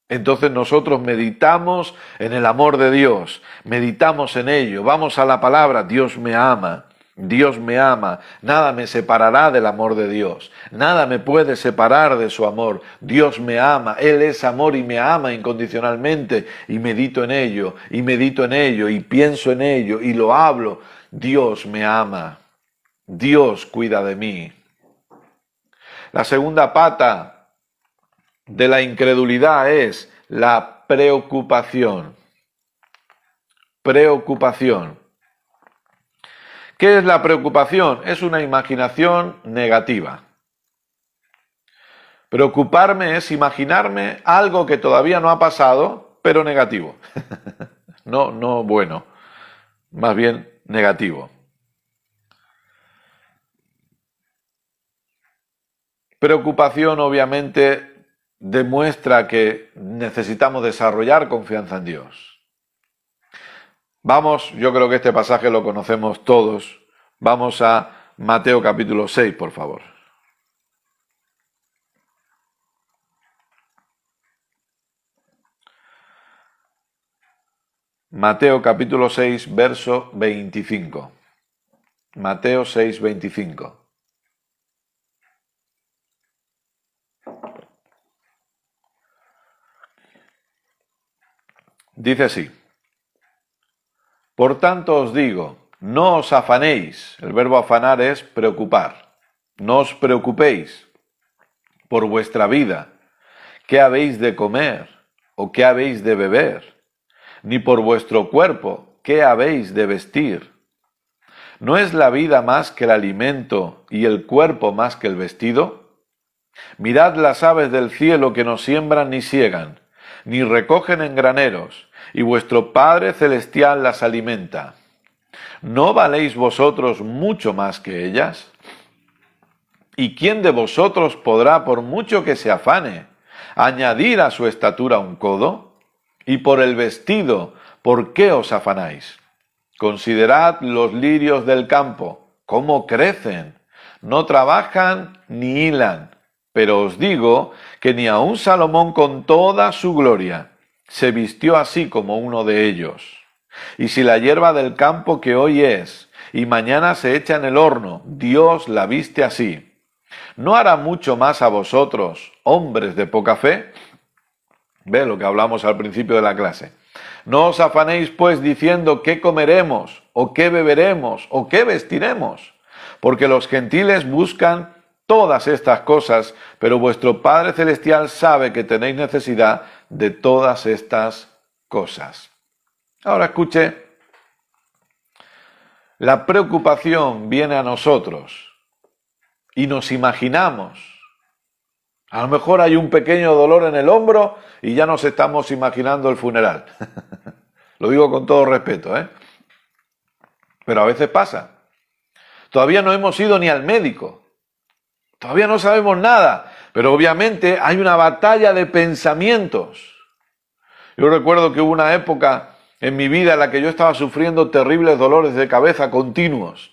Entonces nosotros meditamos en el amor de Dios, meditamos en ello, vamos a la palabra, Dios me ama. Dios me ama, nada me separará del amor de Dios, nada me puede separar de su amor. Dios me ama, Él es amor y me ama incondicionalmente y medito en ello, y pienso en ello y lo hablo. Dios me ama, Dios cuida de mí. La segunda pata de la incredulidad es la preocupación. Preocupación. ¿Qué es la preocupación? Es una imaginación negativa. Preocuparme es imaginarme algo que todavía no ha pasado, pero negativo. No bueno, más bien negativo. Preocupación obviamente demuestra que necesitamos desarrollar confianza en Dios. Vamos, yo creo que este pasaje lo conocemos todos. Vamos a Mateo capítulo 6, por favor. Mateo capítulo 6, verso 25. Mateo 6, 25. Dice así: por tanto os digo, no os afanéis. El verbo afanar es preocupar. No os preocupéis por vuestra vida, qué habéis de comer o qué habéis de beber, ni por vuestro cuerpo, qué habéis de vestir. ¿No es la vida más que el alimento y el cuerpo más que el vestido? Mirad las aves del cielo que no siembran ni siegan, ni recogen en graneros, y vuestro Padre Celestial las alimenta. ¿No valéis vosotros mucho más que ellas? ¿Y quién de vosotros podrá, por mucho que se afane, añadir a su estatura un codo? Y por el vestido, ¿por qué os afanáis? Considerad los lirios del campo, cómo crecen, no trabajan ni hilan. Pero os digo que ni aun Salomón con toda su gloria se vistió así como uno de ellos. Y si la hierba del campo que hoy es y mañana se echa en el horno, Dios la viste así, ¿no hará mucho más a vosotros, hombres de poca fe? Ve lo que hablamos al principio de la clase. No os afanéis pues diciendo qué comeremos, o qué beberemos, o qué vestiremos, porque los gentiles buscan todas estas cosas, pero vuestro Padre Celestial sabe que tenéis necesidad de todas estas cosas. Ahora escuche, la preocupación viene a nosotros y nos imaginamos. A lo mejor hay un pequeño dolor en el hombro y ya nos estamos imaginando el funeral. Lo digo con todo respeto, ¿eh? Pero a veces pasa. Todavía no hemos ido ni al médico. Todavía no sabemos nada, pero obviamente hay una batalla de pensamientos. Yo recuerdo que hubo una época en mi vida en la que yo estaba sufriendo terribles dolores de cabeza continuos.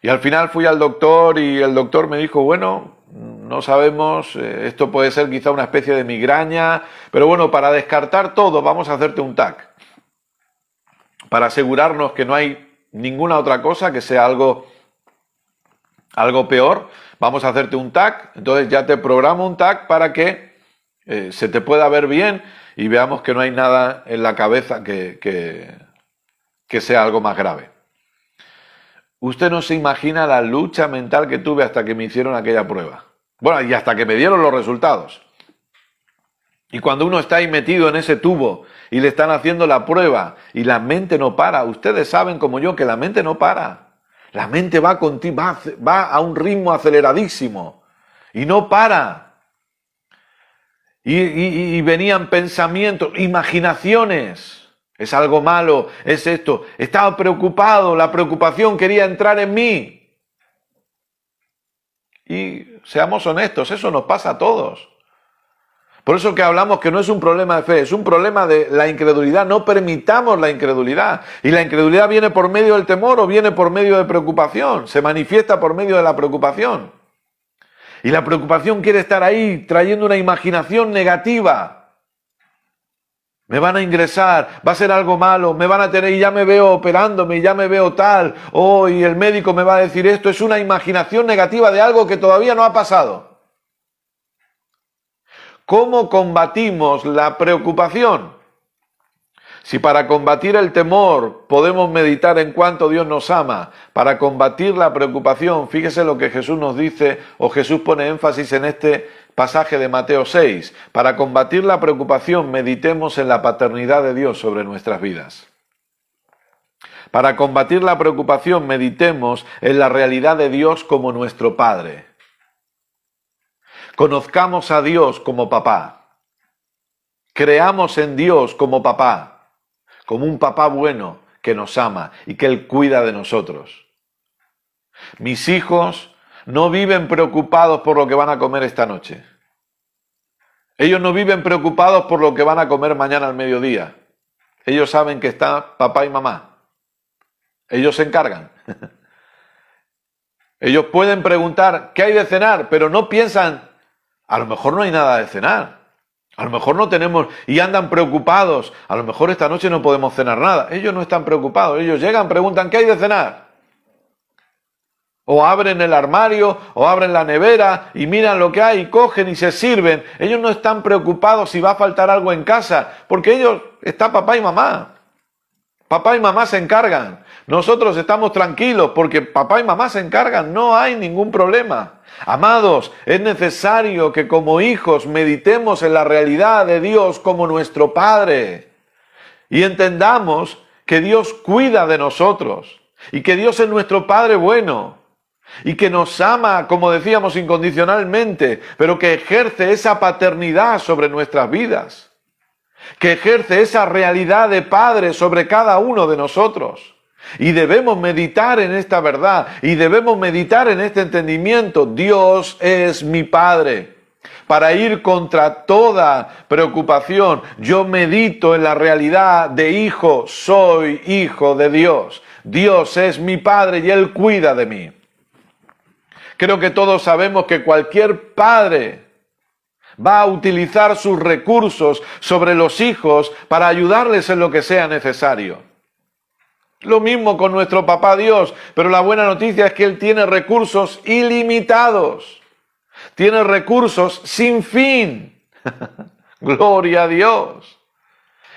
Y al final fui al doctor y el doctor me dijo, bueno, no sabemos, esto puede ser quizá una especie de migraña, pero bueno, para descartar todo vamos a hacerte un TAC. Para asegurarnos que no hay ninguna otra cosa que sea algo peor, vamos a hacerte un TAC, entonces ya te programo un TAC para que se te pueda ver bien y veamos que no hay nada en la cabeza que sea algo más grave. Usted no se imagina la lucha mental que tuve hasta que me hicieron aquella prueba. Bueno, y hasta que me dieron los resultados. Y cuando uno está ahí metido en ese tubo y le están haciendo la prueba y la mente no para, ustedes saben como yo que la mente no para. La mente va a un ritmo aceleradísimo y no para. Y venían pensamientos, imaginaciones. Es algo malo, es esto. Estaba preocupado, la preocupación quería entrar en mí. Y seamos honestos, eso nos pasa a todos. Por eso que hablamos que no es un problema de fe, es un problema de la incredulidad. No permitamos la incredulidad. Y la incredulidad viene por medio del temor o viene por medio de preocupación. Se manifiesta por medio de la preocupación. Y la preocupación quiere estar ahí trayendo una imaginación negativa. Me van a ingresar, va a ser algo malo, me van a tener y ya me veo operándome, ya me veo tal. Oh, y el médico me va a decir esto. Es una imaginación negativa de algo que todavía no ha pasado. ¿Cómo combatimos la preocupación? Si para combatir el temor podemos meditar en cuánto Dios nos ama, para combatir la preocupación, fíjese lo que Jesús nos dice, o Jesús pone énfasis en este pasaje de Mateo 6. Para combatir la preocupación, meditemos en la paternidad de Dios sobre nuestras vidas. Para combatir la preocupación, meditemos en la realidad de Dios como nuestro Padre. Conozcamos a Dios como papá. Creamos en Dios como papá, como un papá bueno que nos ama y que Él cuida de nosotros. Mis hijos no viven preocupados por lo que van a comer esta noche. Ellos no viven preocupados por lo que van a comer mañana al mediodía. Ellos saben que está papá y mamá. Ellos se encargan. Ellos pueden preguntar ¿qué hay de cenar? Pero no piensan, a lo mejor no hay nada de cenar. A lo mejor no tenemos y andan preocupados. A lo mejor esta noche no podemos cenar nada. Ellos no están preocupados. Ellos llegan, preguntan ¿qué hay de cenar? O abren el armario o abren la nevera y miran lo que hay y cogen y se sirven. Ellos no están preocupados si va a faltar algo en casa, porque ellos, está papá y mamá. Papá y mamá se encargan. Nosotros estamos tranquilos porque papá y mamá se encargan. No hay ningún problema. Amados, es necesario que como hijos meditemos en la realidad de Dios como nuestro Padre. Y entendamos que Dios cuida de nosotros. Y que Dios es nuestro Padre bueno. Y que nos ama, como decíamos, incondicionalmente. Pero que ejerce esa paternidad sobre nuestras vidas. Que ejerce esa realidad de Padre sobre cada uno de nosotros. Y debemos meditar en esta verdad, y debemos meditar en este entendimiento. Dios es mi Padre. Para ir contra toda preocupación, yo medito en la realidad de hijo, soy hijo de Dios. Dios es mi Padre y Él cuida de mí. Creo que todos sabemos que cualquier padre va a utilizar sus recursos sobre los hijos para ayudarles en lo que sea necesario. Lo mismo con nuestro papá Dios, pero la buena noticia es que Él tiene recursos ilimitados. Tiene recursos sin fin. Gloria a Dios.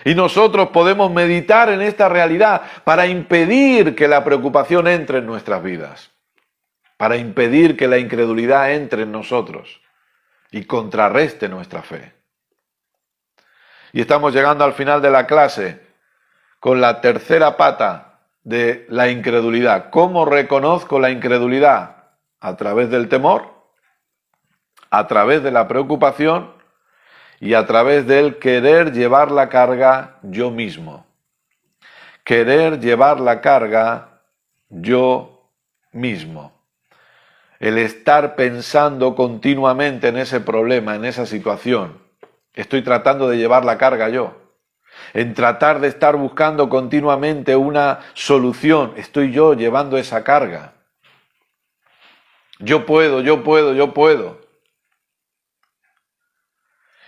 Y nosotros podemos meditar en esta realidad para impedir que la preocupación entre en nuestras vidas. Para impedir que la incredulidad entre en nosotros y contrarreste nuestra fe. Y estamos llegando al final de la clase con la tercera pata de la incredulidad. ¿Cómo reconozco la incredulidad? A través del temor, a través de la preocupación y a través del querer llevar la carga yo mismo. Querer llevar la carga yo mismo. El estar pensando continuamente en ese problema, en esa situación. Estoy tratando de llevar la carga yo. En tratar de estar buscando continuamente una solución, estoy yo llevando esa carga. Yo puedo, yo puedo, yo puedo.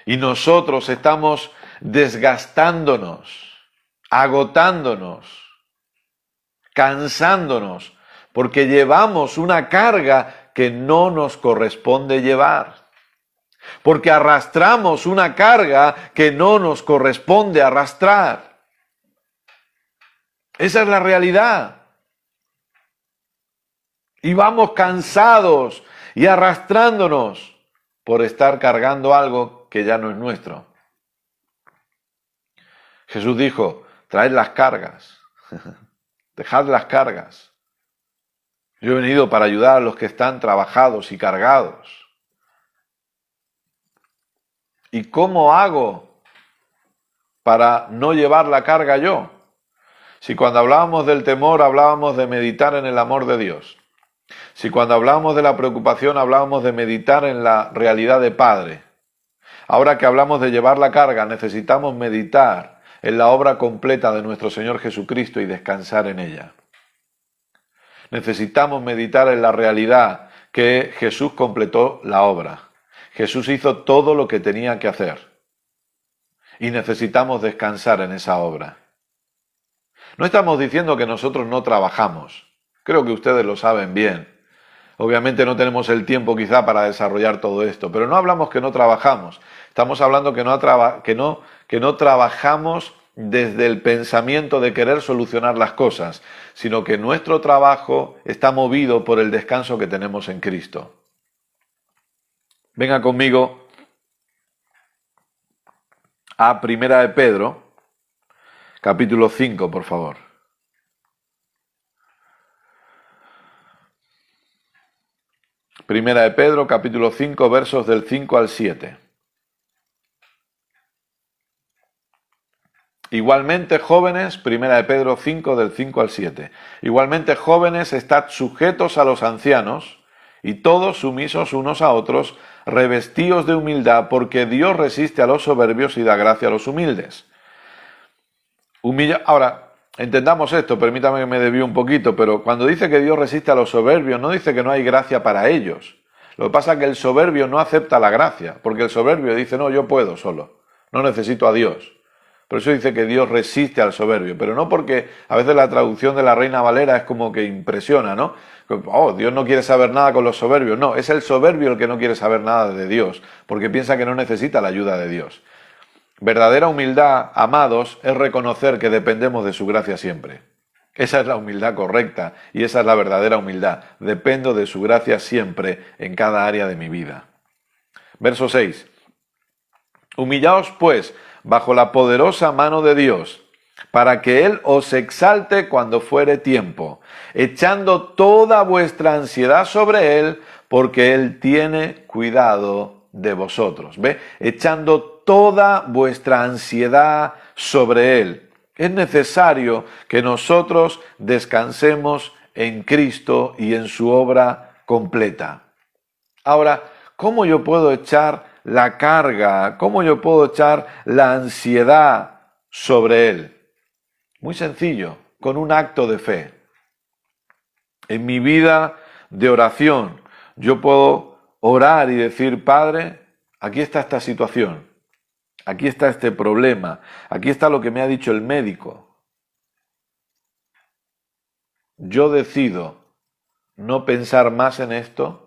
Y nosotros estamos desgastándonos, agotándonos, cansándonos, porque llevamos una carga que no nos corresponde llevar. Porque arrastramos una carga que no nos corresponde arrastrar. Esa es la realidad. Y vamos cansados y arrastrándonos por estar cargando algo que ya no es nuestro. Jesús dijo, traed las cargas, dejad las cargas. Yo he venido para ayudar a los que están trabajados y cargados. ¿Y cómo hago para no llevar la carga yo? Si cuando hablábamos del temor hablábamos de meditar en el amor de Dios. Si cuando hablábamos de la preocupación hablábamos de meditar en la realidad de Padre. Ahora que hablamos de llevar la carga, necesitamos meditar en la obra completa de nuestro Señor Jesucristo y descansar en ella. Necesitamos meditar en la realidad que Jesús completó la obra. Jesús hizo todo lo que tenía que hacer. Y necesitamos descansar en esa obra. No estamos diciendo que nosotros no trabajamos. Creo que ustedes lo saben bien. Obviamente no tenemos el tiempo quizá para desarrollar todo esto, pero no hablamos que no trabajamos. Estamos hablando que no trabajamos desde el pensamiento de querer solucionar las cosas, sino que nuestro trabajo está movido por el descanso que tenemos en Cristo. Venga conmigo a Primera de Pedro, capítulo 5, por favor. Primera de Pedro, capítulo 5, versos del 5 al 7. Igualmente jóvenes, Primera de Pedro 5, del 5 al 7. Igualmente jóvenes, estad sujetos a los ancianos, y todos sumisos unos a otros, revestíos de humildad, porque Dios resiste a los soberbios y da gracia a los humildes. Ahora, entendamos esto, permítame que me desvíe un poquito, pero cuando dice que Dios resiste a los soberbios, no dice que no hay gracia para ellos. Lo que pasa es que el soberbio no acepta la gracia, porque el soberbio dice, no, yo puedo solo, no necesito a Dios. Por eso dice que Dios resiste al soberbio, pero no porque a veces la traducción de la Reina Valera es como que impresiona, ¿no? Oh, Dios no quiere saber nada con los soberbios. No, es el soberbio el que no quiere saber nada de Dios, porque piensa que no necesita la ayuda de Dios. Verdadera humildad, amados, es reconocer que dependemos de su gracia siempre. Esa es la humildad correcta y esa es la verdadera humildad. Dependo de su gracia siempre en cada área de mi vida. Verso 6. Humillaos pues bajo la poderosa mano de Dios, para que Él os exalte cuando fuere tiempo, echando toda vuestra ansiedad sobre Él, porque Él tiene cuidado de vosotros. ¿Ve? Echando toda vuestra ansiedad sobre Él. Es necesario que nosotros descansemos en Cristo y en su obra completa. Ahora, ¿cómo yo puedo echar la carga? ¿Cómo yo puedo echar la ansiedad sobre Él? Muy sencillo, con un acto de fe. En mi vida de oración, yo puedo orar y decir, Padre, aquí está esta situación, aquí está este problema, aquí está lo que me ha dicho el médico. Yo decido no pensar más en esto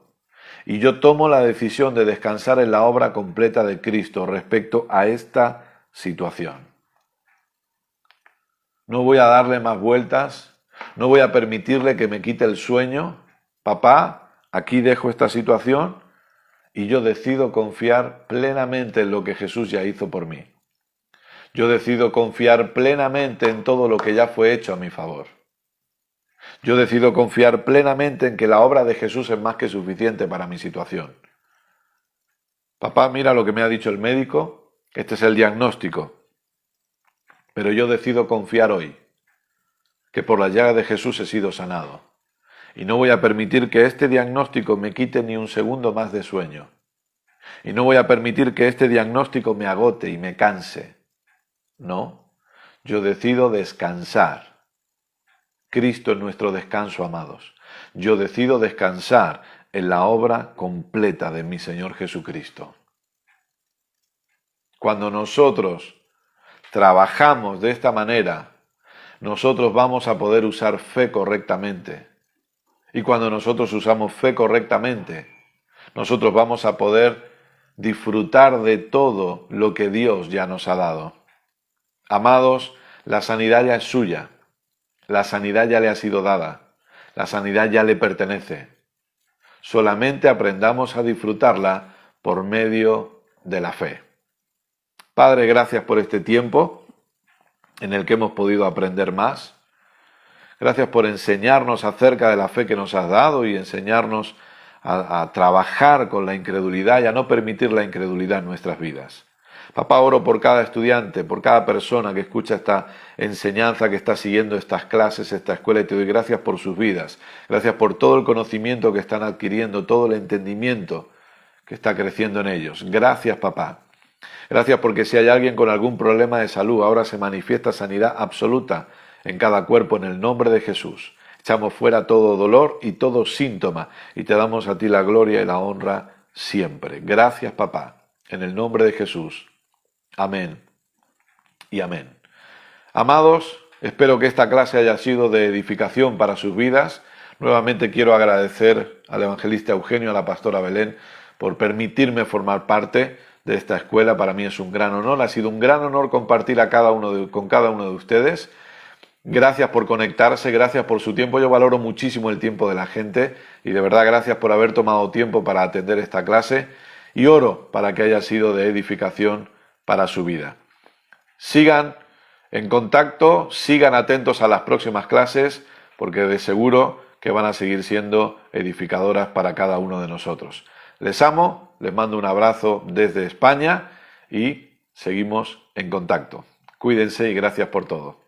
y yo tomo la decisión de descansar en la obra completa de Cristo respecto a esta situación. No voy a darle más vueltas, no voy a permitirle que me quite el sueño. Papá, aquí dejo esta situación y yo decido confiar plenamente en lo que Jesús ya hizo por mí. Yo decido confiar plenamente en todo lo que ya fue hecho a mi favor. Yo decido confiar plenamente en que la obra de Jesús es más que suficiente para mi situación. Papá, mira lo que me ha dicho el médico, este es el diagnóstico. Pero yo decido confiar hoy que por la llaga de Jesús he sido sanado. Y no voy a permitir que este diagnóstico me quite ni un segundo más de sueño. Y no voy a permitir que este diagnóstico me agote y me canse. No, yo decido descansar. Cristo es nuestro descanso, amados. Yo decido descansar en la obra completa de mi Señor Jesucristo. Cuando nosotros trabajamos de esta manera, nosotros vamos a poder usar fe correctamente. Y cuando nosotros usamos fe correctamente, nosotros vamos a poder disfrutar de todo lo que Dios ya nos ha dado. Amados, la sanidad ya es suya. La sanidad ya le ha sido dada. La sanidad ya le pertenece. Solamente aprendamos a disfrutarla por medio de la fe. Padre, gracias por este tiempo. en el que hemos podido aprender más. Gracias por enseñarnos acerca de la fe que nos has dado y enseñarnos a trabajar con la incredulidad y a no permitir la incredulidad en nuestras vidas. Papá, oro por cada estudiante, por cada persona que escucha esta enseñanza, que está siguiendo estas clases, esta escuela, y te doy gracias por sus vidas. Gracias por todo el conocimiento que están adquiriendo, todo el entendimiento que está creciendo en ellos. Gracias, papá. Gracias porque si hay alguien con algún problema de salud, ahora se manifiesta sanidad absoluta en cada cuerpo en el nombre de Jesús. Echamos fuera todo dolor y todo síntoma y te damos a ti la gloria y la honra siempre. Gracias, papá, en el nombre de Jesús. Amén y amén. Amados, espero que esta clase haya sido de edificación para sus vidas. Nuevamente quiero agradecer al evangelista Eugenio, a la pastora Belén, por permitirme formar parte de esta escuela. Para mí es un gran honor, ha sido un gran honor compartir con cada uno de ustedes. Gracias por conectarse, gracias por su tiempo. Yo valoro muchísimo el tiempo de la gente y de verdad gracias por haber tomado tiempo para atender esta clase y oro para que haya sido de edificación para su vida. Sigan en contacto, sigan atentos a las próximas clases porque de seguro que van a seguir siendo edificadoras para cada uno de nosotros. Les amo, les mando un abrazo desde España y seguimos en contacto. Cuídense y gracias por todo.